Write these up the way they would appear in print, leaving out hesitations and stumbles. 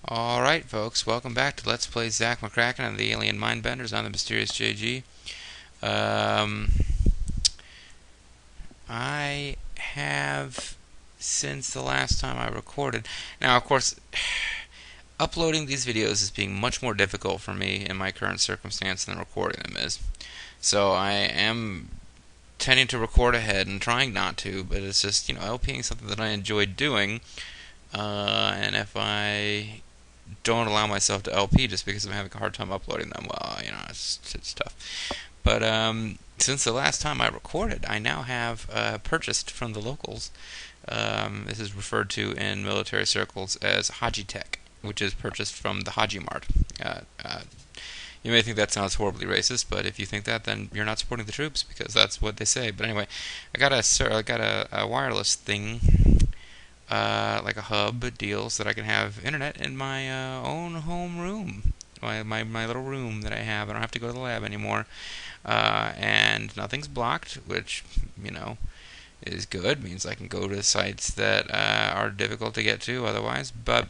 Alright, folks, welcome back to Let's Play Zak McKracken and the Alien Mindbenders on the Mysterious JG. I have, since the last time I recorded... Now, of course, uploading these videos is being much more difficult for me in my current circumstance than recording them is. So I am tending to record ahead and trying not to, but it's just, LPing is something that I enjoy doing. And if I don't allow myself to LP just because I'm having a hard time uploading them, well, it's tough. But since the last time I recorded, I now have purchased from the locals. This is referred to in military circles as Haji Tech, which is purchased from the Haji Mart. You may think that sounds horribly racist, but if you think that, then you're not supporting the troops, because that's what they say. But anyway, I got a wireless thing. Like a hub deal, so that I can have internet in my own home room, my little room that I have. I don't have to go to the lab anymore, and nothing's blocked, which is good. Means I can go to sites that are difficult to get to otherwise. But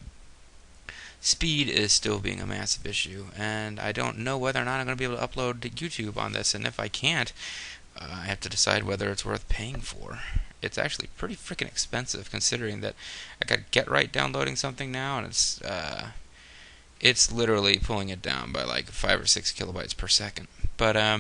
speed is still being a massive issue, and I don't know whether or not I'm going to be able to upload to YouTube on this. And if I can't, I have to decide whether it's worth paying for. It's actually pretty freaking expensive, considering that I got GetRight downloading something now, and it's literally pulling it down by like 5 or 6 kilobytes per second. But yeah,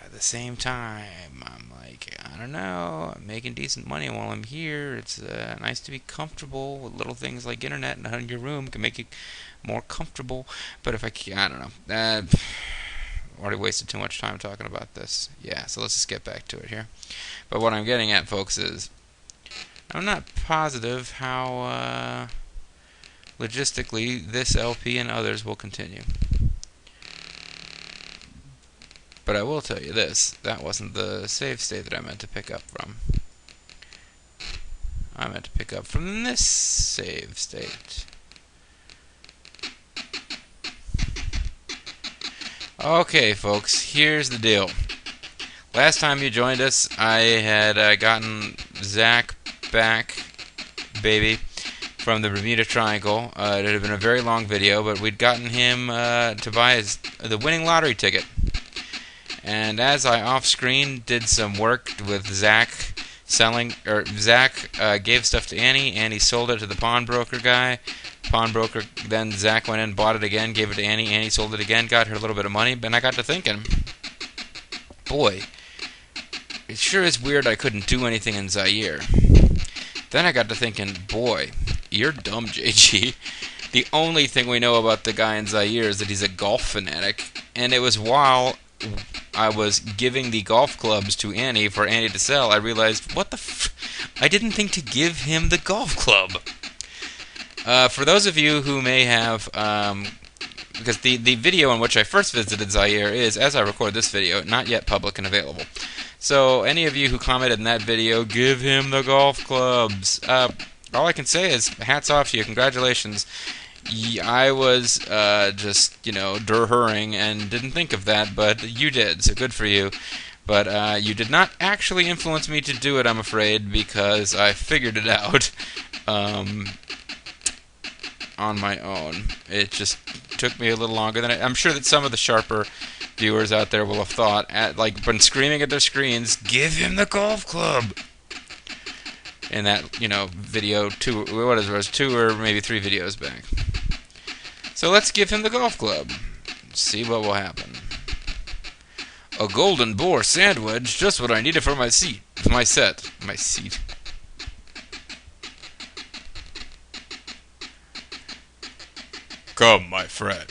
at the same time, I'm like, I don't know, I'm making decent money while I'm here. It's nice to be comfortable with little things like internet in your room can make you more comfortable. But if I can't, I don't know. Already wasted too much time talking about this. Yeah, so let's just get back to it here. But what I'm getting at, folks, is I'm not positive how logistically this LP and others will continue. But I will tell you this, that wasn't the save state that I meant to pick up from. I meant to pick up from this save state. Okay, folks, here's the deal. Last time you joined us, I had gotten Zak back, baby, from the Bermuda Triangle. It had been a very long video, but we'd gotten him to buy the winning lottery ticket. And as I off-screen did some work with Zak Zak gave stuff to Annie. Annie sold it to the pawnbroker guy. Pawnbroker, then Zak went in, bought it again, gave it to Annie. Annie sold it again, got her a little bit of money. And I got to thinking, boy, it sure is weird I couldn't do anything in Zaire. Then I got to thinking, boy, you're dumb, JG. The only thing we know about the guy in Zaire is that he's a golf fanatic. And it was while I was giving the golf clubs to Annie for Annie to sell, I realized, I didn't think to give him the golf club. For those of you who may have, because the video in which I first visited Zaire is, as I record this video, not yet public and available. So any of you who commented in that video, give him the golf clubs. All I can say is, hats off to you, congratulations. I was just, der-hurring and didn't think of that, but you did, so good for you. But you did not actually influence me to do it, I'm afraid, because I figured it out. On my own. It just took me a little longer than I'm sure that some of the sharper viewers out there will have thought, been screaming at their screens, give him the golf club! In that, video, two or maybe 3 videos back. So let's give him the golf club. See what will happen. A golden boar sandwich, just what I needed for my seat. My seat. Come, my friend.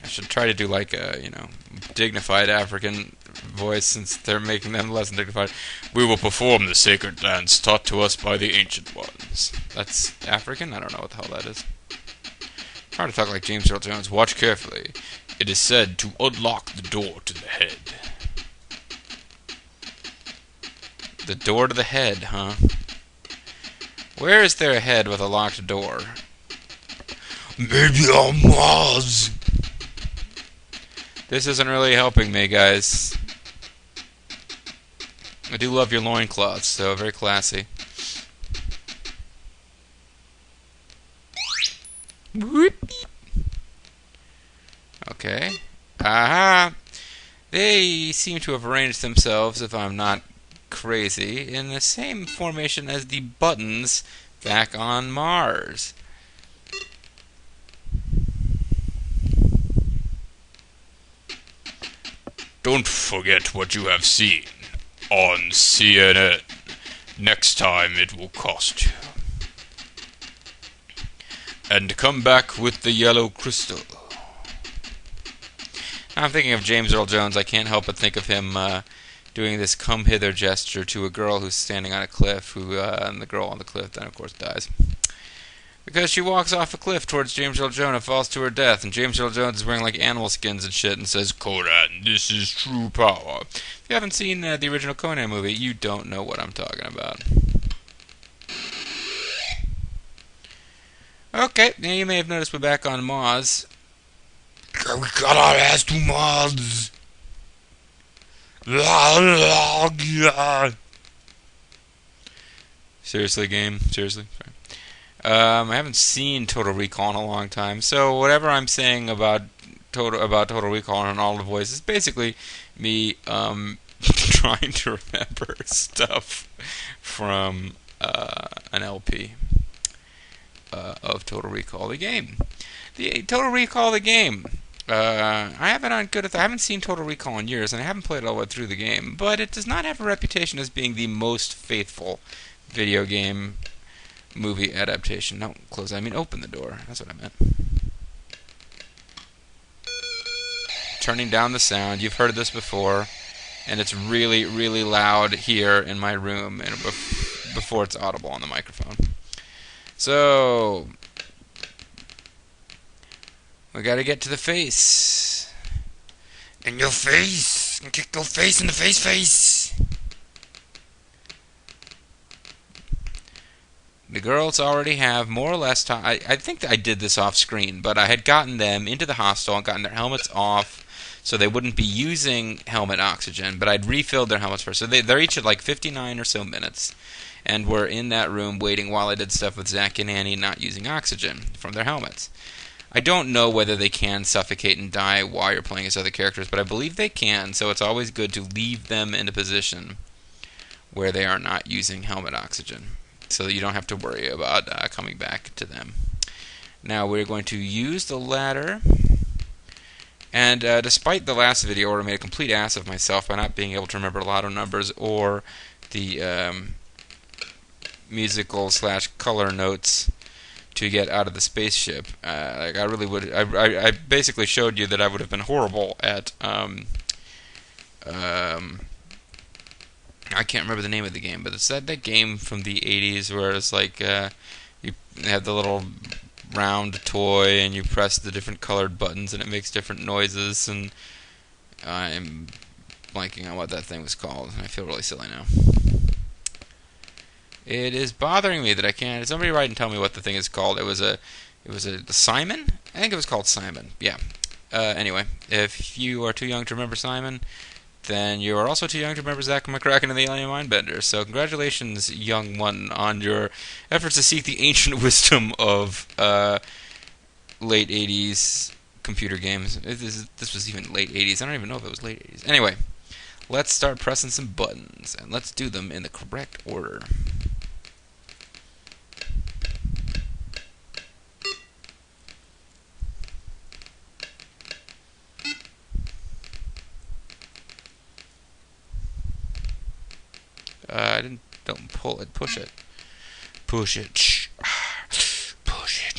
I should try to do like a, dignified African voice, since they're making them less than dignified. We will perform the sacred dance taught to us by the ancient ones. That's African? I don't know what the hell that is. I'm trying to talk like James Earl Jones. Watch carefully. It is said to unlock the door to the head. The door to the head, huh? Where is there a head with a locked door? Maybe on Mars. This isn't really helping me, guys. I do love your loincloths, though. Very classy. Okay. Aha! They seem to have arranged themselves, if I'm not crazy, in the same formation as the buttons back on Mars. Don't forget what you have seen on CNN. Next time it will cost you. And come back with the yellow crystal. I'm thinking of James Earl Jones. I can't help but think of him doing this come hither gesture to a girl who's standing on a cliff, and the girl on the cliff then, of course, dies. Because she walks off a cliff towards James Earl Jones and falls to her death, and James Earl Jones is wearing like animal skins and shit and says, "Conan, this is true power." If you haven't seen the original Conan movie, you don't know what I'm talking about. Okay, now you may have noticed we're back on Mars. We got our ass to Mars. Seriously, game? Seriously? Sorry. I haven't seen Total Recall in a long time, so whatever I'm saying about Total Recall and all the voice is basically me trying to remember stuff from an LP of Total Recall the game. The Total Recall the game. I haven't seen Total Recall in years, and I haven't played all the way through the game, but it does not have a reputation as being the most faithful video game movie adaptation. No, close. I mean, open the door. That's what I meant. Turning down the sound. You've heard this before, and it's really, really loud here in my room, and before it's audible on the microphone. So we gotta get to the face. In your face. Kick your face in the face. The girls already have more or less time. I think that I did this off screen, but I had gotten them into the hostel and gotten their helmets off so they wouldn't be using helmet oxygen, but I'd refilled their helmets first. So they're each at like 59 or so minutes, and we're in that room waiting while I did stuff with Zak and Annie not using oxygen from their helmets. I don't know whether they can suffocate and die while you're playing as other characters, but I believe they can, so it's always good to leave them in a position where they are not using helmet oxygen, so that you don't have to worry about coming back to them. Now we're going to use the ladder, and despite the last video where I made a complete ass of myself by not being able to remember lotto numbers or the musical/color notes to get out of the spaceship, like I really would. I basically showed you that I would have been horrible at. I can't remember the name of the game, but it's that game from the 80s where it's like you have the little round toy and you press the different colored buttons and it makes different noises, and I'm blanking on what that thing was called. I feel really silly now. It is bothering me that I can't. Somebody write and tell me what the thing is called. It was a Simon? I think it was called Simon. Yeah. Anyway, if you are too young to remember Simon, then you are also too young to remember Zak McKracken and the Alien Mindbenders. So congratulations, young one, on your efforts to seek the ancient wisdom of late 80s computer games. This was even late 80s. I don't even know if it was late 80s. Anyway, let's start pressing some buttons, and let's do them in the correct order. Don't pull it, push it. Push it. Push it.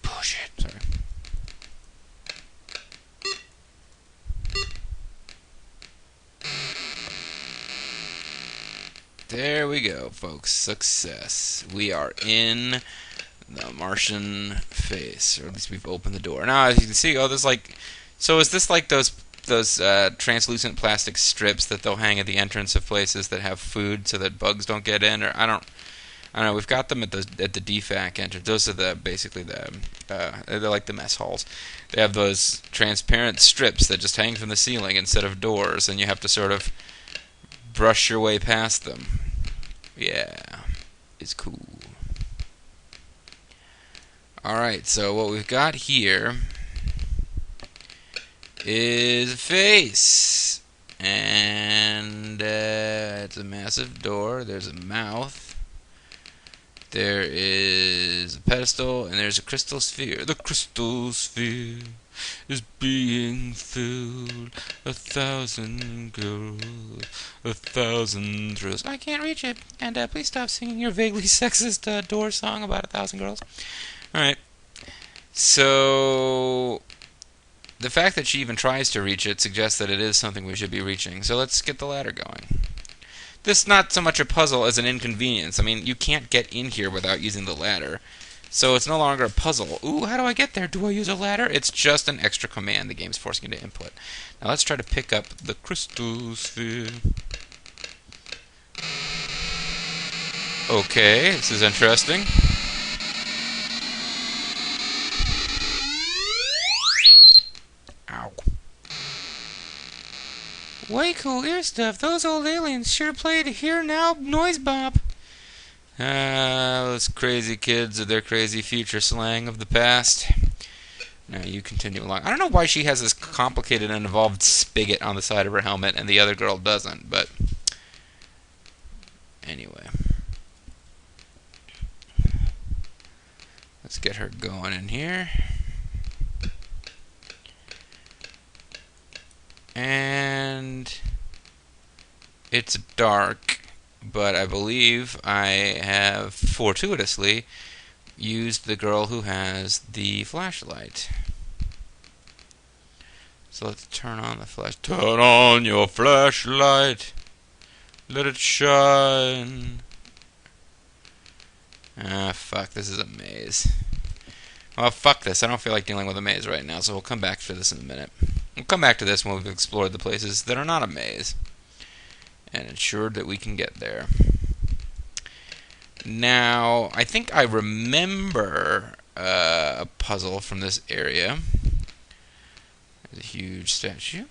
Push it. Sorry. There we go, folks. Success. We are in the Martian face, or at least we've opened the door. Now, as you can see, there's like. So is this like those translucent plastic strips that they'll hang at the entrance of places that have food so that bugs don't get in? Or I don't know. We've got them at the DFAC entrance. Those are basically they're like the mess halls. They have those transparent strips that just hang from the ceiling instead of doors, and you have to sort of brush your way past them. Yeah, it's cool. Alright, so what we've got here is a face. And it's a massive door. There's a mouth. There is a pedestal, and there's a crystal sphere. The crystal sphere is being filled. 1,000 girls, 1,000 thrills. I can't reach it. And please stop singing your vaguely sexist door song about 1,000 girls. Alright. So the fact that she even tries to reach it suggests that it is something we should be reaching. So let's get the ladder going. This is not so much a puzzle as an inconvenience. I mean, you can't get in here without using the ladder. So it's no longer a puzzle. Ooh, how do I get there? Do I use a ladder? It's just an extra command the game's forcing you to input. Now let's try to pick up the crystal sphere. Okay, this is interesting. Ow. Way cool ear stuff. Those old aliens sure played Here Now Noise Bop. Those crazy kids with their crazy future slang of the past. Now you continue along. I don't know why she has this complicated and involved spigot on the side of her helmet and the other girl doesn't, but anyway. Let's get her going in here. And it's dark, but I believe I have fortuitously used the girl who has the flashlight. So let's turn on the flash. Turn on your flashlight. Let it shine. Ah, fuck, this is a maze. Well, fuck this. I don't feel like dealing with a maze right now, so we'll come back to this in a minute. We'll come back to this when we've explored the places that are not a maze and ensured that we can get there. Now, I think I remember a puzzle from this area. There's a huge statue.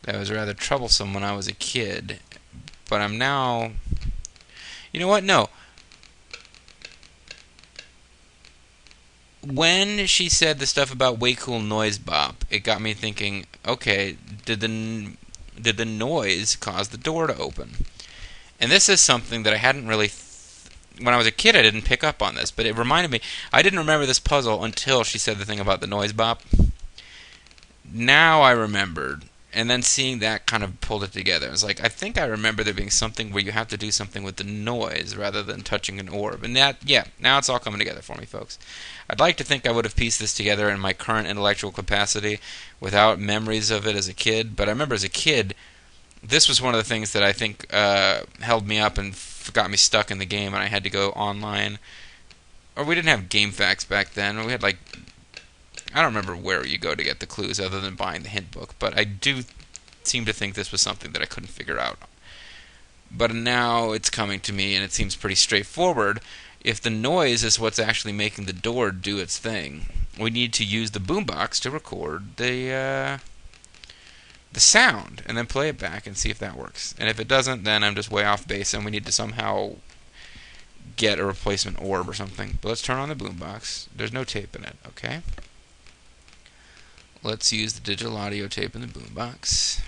That was rather troublesome when I was a kid, but I'm now... You know what? No. When she said the stuff about way cool noise bop, it got me thinking, okay, did the noise cause the door to open? And this is something that I hadn't really... when I was a kid, I didn't pick up on this, but it reminded me... I didn't remember this puzzle until she said the thing about the noise bop. Now I remembered, and then seeing that kind of pulled it together. It was like, I think I remember there being something where you have to do something with the noise rather than touching an orb. And that, yeah, now it's all coming together for me, folks. I'd like to think I would have pieced this together in my current intellectual capacity without memories of it as a kid, but I remember as a kid, this was one of the things that I think held me up and got me stuck in the game, and I had to go online. Or we didn't have GameFAQs back then. We had, like... I don't remember where you go to get the clues other than buying the hint book, but I do seem to think this was something that I couldn't figure out. But now it's coming to me, and it seems pretty straightforward. If the noise is what's actually making the door do its thing, we need to use the boombox to record the sound, and then play it back and see if that works. And if it doesn't, then I'm just way off base, and we need to somehow get a replacement orb or something. But let's turn on the boombox. There's no tape in it, okay? Let's use the digital audio tape in the boombox.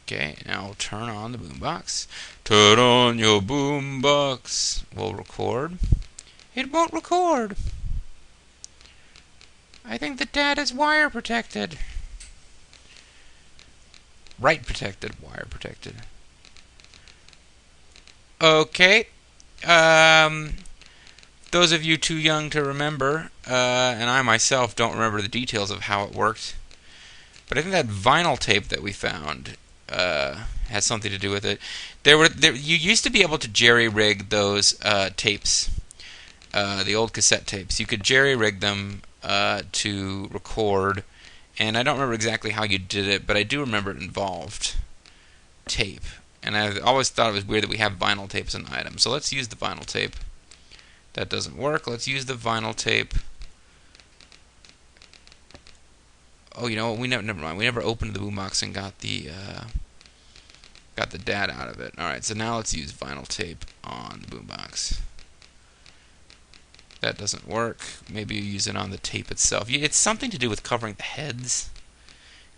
Okay, now we'll turn on the boombox. Turn on your boombox. We'll record. It won't record. I think the data is wire protected. Write protected, wire protected. Okay. Those of you too young to remember, and I myself don't remember the details of how it worked, but I think that vinyl tape that we found has something to do with it. You used to be able to jerry-rig those tapes, the old cassette tapes. You could jerry-rig them to record, and I don't remember exactly how you did it, but I do remember it involved tape. And I've always thought it was weird that we have vinyl tape as an item. So let's use the vinyl tape. That doesn't work. Let's use the vinyl tape. Oh, you know what? Never mind. We never opened the boombox and got got the data out of it. Alright, so now let's use vinyl tape on the boombox. That doesn't work. Maybe you use it on the tape itself. It's something to do with covering the heads.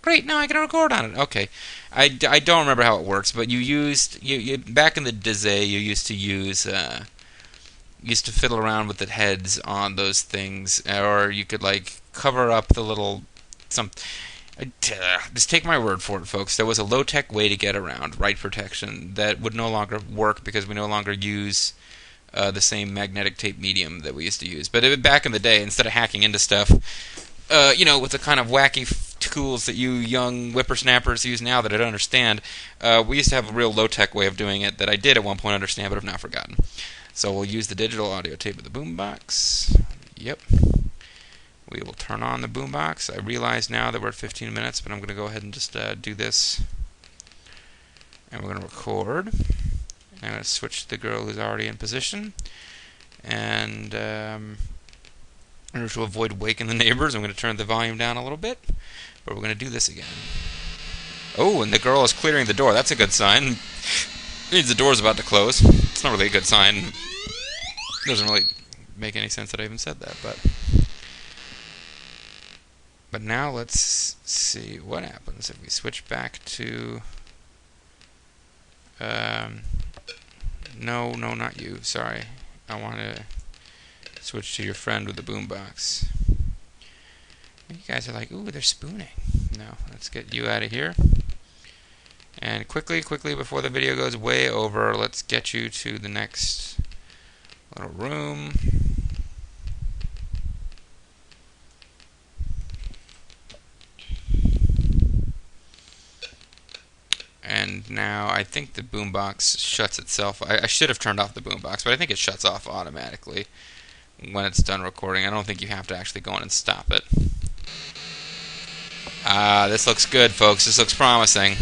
Great, now I can record on it. Okay. I don't remember how it works, but you back in the day, you used to fiddle around with the heads on those things, or you could like cover up the little just take my word for it, folks. There was a low-tech way to get around write protection that would no longer work because we no longer use the same magnetic tape medium that we used to use. But back in the day, instead of hacking into stuff, with the kind of wacky tools that you young whippersnappers use now that I don't understand, we used to have a real low-tech way of doing it that I did at one point understand, but have now forgotten. So we'll use the digital audio tape of the boombox. Yep. We will turn on the boombox. I realize now that we're at 15 minutes, but I'm going to go ahead and just do this. And we're going to record. I'm going to switch to the girl who's already in position. And in order to avoid waking the neighbors, I'm going to turn the volume down a little bit. But we're going to do this again. Oh, and the girl is clearing the door. That's a good sign. It means the door's about to close. It's not really a good sign. It doesn't really make any sense that I even said that, But now let's see what happens if we switch back to... No, not you. Sorry. I want to switch to your friend with the boombox. You guys are like, ooh, they're spooning. No, let's get you out of here. And quickly, before the video goes way over, let's get you to the next little room. And now I think the boombox shuts itself. I should have turned off the boombox, but I think it shuts off automatically when it's done recording. I don't think you have to actually go in and stop it. This looks good, folks. This looks promising.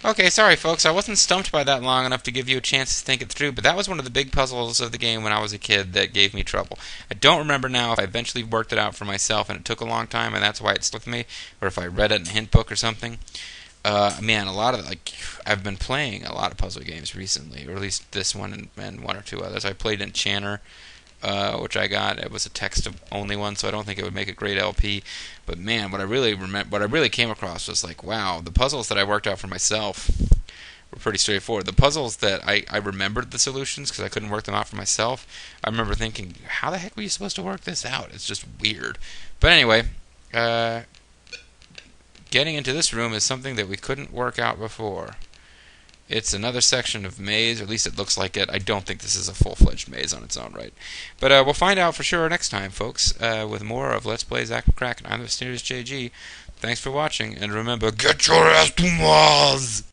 Okay, sorry folks, I wasn't stumped by that long enough to give you a chance to think it through, but that was one of the big puzzles of the game when I was a kid that gave me trouble. I don't remember now if I eventually worked it out for myself and it took a long time and that's why it slipped me, or if I read it in a hint book or something. Man, a lot of, I've been playing a lot of puzzle games recently, or at least this one and one or two others. I played Enchanter, which I got. It was a text-only one, so I don't think it would make a great LP. But man, what I really came across was like, wow, the puzzles that I worked out for myself were pretty straightforward. The puzzles that I remembered the solutions because I couldn't work them out for myself. I remember thinking, how the heck were you supposed to work this out? It's just weird. But anyway, getting into this room is something that we couldn't work out before. It's another section of maze, or at least it looks like it. I don't think this is a full-fledged maze on its own right. But we'll find out for sure next time, folks, with more of Let's Play Zak McKracken. I'm the mysterious JG. Thanks for watching, and remember, get your ass to Mars!